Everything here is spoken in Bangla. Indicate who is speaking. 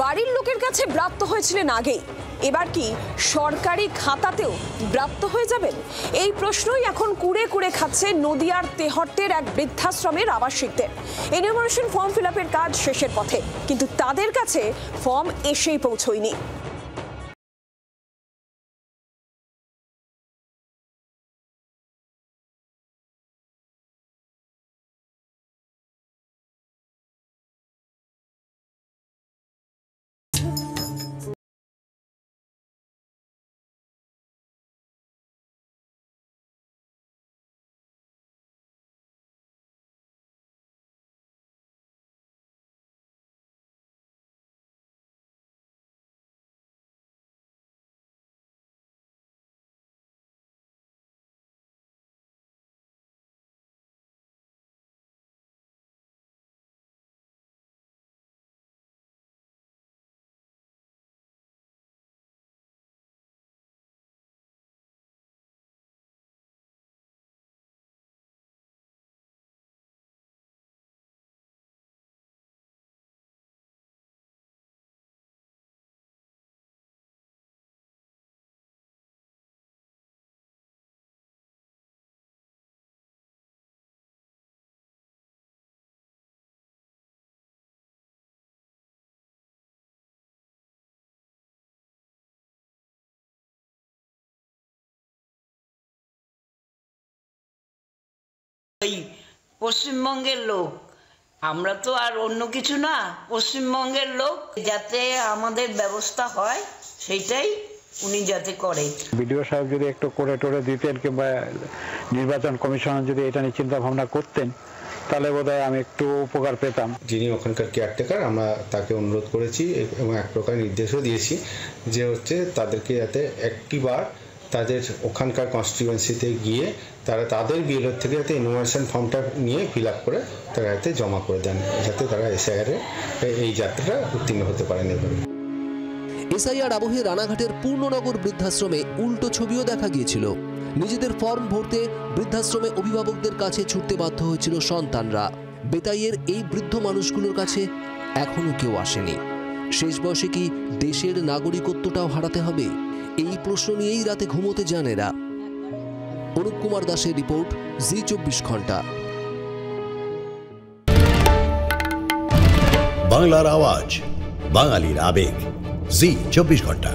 Speaker 1: বাড়ির লোকের কাছে ব্রাত্য হয়েছিলেন আগেই, এবার কি সরকারি খাতাতেও ব্রাত্য হয়ে যাবেন? এই প্রশ্নই এখন কুড়ে কুড়ে খাচ্ছে নদিয়ার তেহট্টের এক বৃদ্ধাশ্রমের আবাসিকদের। এনুমারেশন ফর্ম ফিল আপের কাজ শেষের পথে, কিন্তু তাদের কাছে ফর্ম এসেই পৌঁছয়নি।
Speaker 2: ওই পশ্চিমবঙ্গের লোক, আমরা তো আর অন্য কিছু না, পশ্চিমবঙ্গের লোক, যাতে আমাদের ব্যবস্থা হয় সেইটাই উনি যাতে করে।
Speaker 3: বিডিও সাহেব যদি একটু করে টোরে দিতেন কিংবা নির্বাচন কমিশনার যদি এটা নিয়ে চিন্তা ভাবনা করতেন তাহলে বোধহয় আমি একটু উপকার পেতাম।
Speaker 4: যিনি ওখানকার কেয়ারটেকার, আমরা তাকে অনুরোধ করেছি এবং এক প্রকার নির্দেশও দিয়েছি যে হচ্ছে তাদেরকে যাতে একটিবার তাদের ওখানকার কনস্টিটিউয়েন্সিতে গিয়ে তারা তাদের বিএলও থেকে যাতে এনুমারেশন ফর্মটা নিয়ে ফিল আপ করে তারা যাতে জমা করে দেন, যাতে তারা এসআইআর এই যাত্রাটা উত্তীর্ণ হতে পারেন। এভাবে
Speaker 5: এসআইআর আবহে রানাঘাটের পূর্ণনগর বৃদ্ধাশ্রমে উল্টো ছবিও দেখা গিয়েছিল। নিজেদের ফর্ম ভরতে বৃদ্ধাশ্রমে অভিভাবকদের কাছে ছুটতে বাধ্য হয়েছিল সন্তানরা। বেতাইয়ের এই বৃদ্ধ মানুষগুলোর কাছে এখনো কেউ আসেনি। শেষ বয়সে কি দেশের নাগরিকত্বটাও হারাতে হবে? এই প্রশ্ন নিয়েই রাতে ঘুমোতে যান এরা। অনুপ কুমার দাসের রিপোর্ট, জি24 ঘন্টা।
Speaker 6: বাংলার আওয়াজ, বাঙালির আবেগ, জি24 ঘন্টা।